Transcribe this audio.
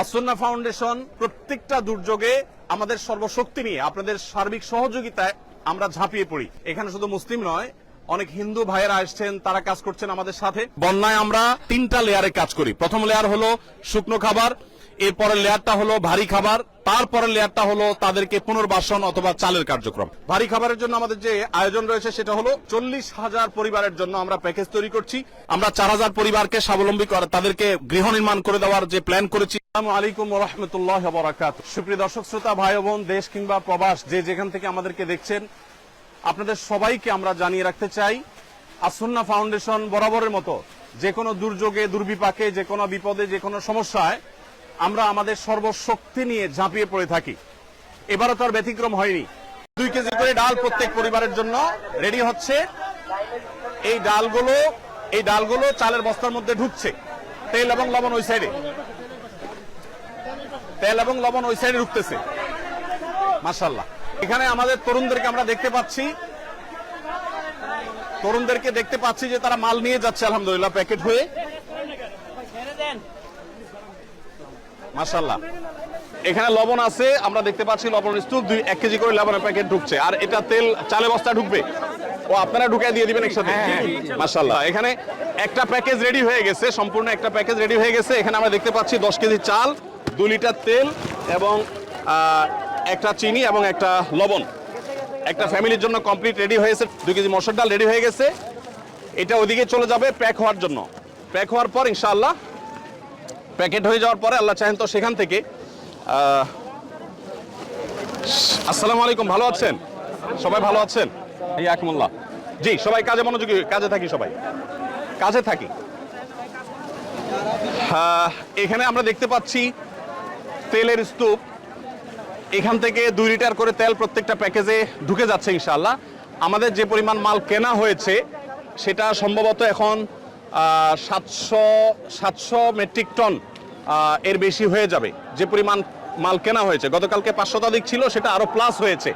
As-Sunnah foundation প্রত্যেকটা দুর্যোগে আমাদের সর্বশক্তি নিয়ে আপনাদের সার্বিক সহযোগিতায় আমরা ঝাঁপিয়ে পড়ি। এখানে শুধু মুসলিম নয়, অনেক হিন্দু ভাইয়েরা আসছেন, তারা কাজ করছেন আমাদের সাথে। বন্যায় আমরা 3টা লেয়ারে কাজ করি। প্রথম লেয়ার হলো শুকনো খাবার, এরপরের লেয়ারটা হলো ভারী খাবার, তারপরের লেয়ারটা হলো তাদেরকে পুনর্বাসন অথবা চালের কার্যক্রম। ভারী খাবারের জন্য আমাদের যে আয়োজন রয়েছে সেটা হলো 40,000 পরিবারের জন্য আমরা প্যাকেজ তৈরি করছি। আমরা 4,000 পরিবারকে স্বাবলম্বী করে তাদেরকে গৃহ নির্মাণ করে দেওয়ার যে প্ল্যান করেছি। আসসালামু আলাইকুম ওয়া রাহমাতুল্লাহি ওয়া বারাকাতুহু। সুপ্রিয় দর্শক শ্রোতা ভাই ও বোন, দেশ কিংবা প্রবাস যে যেখান থেকে আমাদেরকে দেখছেন, আপনাদের সবাইকে আমরা জানিয়ে রাখতে চাই, আসুন্না ফাউন্ডেশন বরাবরের মতো যে কোনো দুর্যোগে, দুর্বিপাকে, যে কোনো বিপদে, যে কোনো সমস্যায় আমরা আমাদের সর্বশক্তি নিয়ে ঝাঁপিয়ে পড়ে থাকি। এবারও তো আর ব্যতিক্রম হয়নি। 2 কেজি করে ডাল প্রত্যেক পরিবারের জন্য রেডি হচ্ছে। এই ডালগুলো চালের বস্তার মধ্যে ঢুকছে। তেল এবং লবণ ওই সাইডে ঢুকতেছে। মাশাআল্লাহ। এখানে আমাদের তরুণদেরকে আমরা দেখতে পাচ্ছি যে তারা মাল নিয়ে যাচ্ছে আলহামদুলিল্লাহ প্যাকেট হয়ে। মাশাআল্লাহ। এখানে লবণ আছে, আমরা দেখতে পাচ্ছি লবণ স্তূপ 1 কেজি করে লবণের প্যাকেট ঢুকছে। আর এটা তেল চালে বস্তা ঢুকবে, ও আপনারা ঢুকিয়ে দিয়ে দিবেন একসাথে। মাশাআল্লাহ। এখানে একটা প্যাকেজ রেডি হয়ে গেছে, সম্পূর্ণ একটা প্যাকেজ রেডি হয়ে গেছে। এখানে আমরা দেখতে পাচ্ছি 10 কেজি চাল, 2 লিটার তেল এবং একটা চিনি এবং একটা লবণ। একটা ফ্যামিলির জন্য কমপ্লিট রেডি হয়েছে। 2 কেজি মসুর ডাল রেডি হয়ে গেছে। এটা ওদিকে চলে যাবে প্যাক হওয়ার জন্য। প্যাক হওয়ার পর ইনশাআল্লাহ, প্যাকেট হয়ে যাওয়ার পরে আল্লাহ চাহেন তো সেখান থেকে আসসালামু আলাইকুম, ভালো আছেন সবাই? ভালো আছেন? ইয়াকুমুল্লাহ। জি, সবাই কাজে মনোযোগী, কাজে থাকি, সবাই কাজে থাকি। এখানে আমরা দেখতে পাচ্ছি তেলের স্তূপ। এখান থেকে 2 লিটার করে তেল প্রত্যেকটা প্যাকেজে ঢুকে যাচ্ছে ইনশাআল্লাহ। আমাদের যে পরিমাণ মাল কেনা হয়েছে সেটা সম্ভবত এখন 700 মেট্রিক টন এর বেশি হয়ে যাবে। যে পরিমাণ মাল কেনা হয়েছে, গতকালকে 500 ছিল, সেটা আরো প্লাস হয়েছে।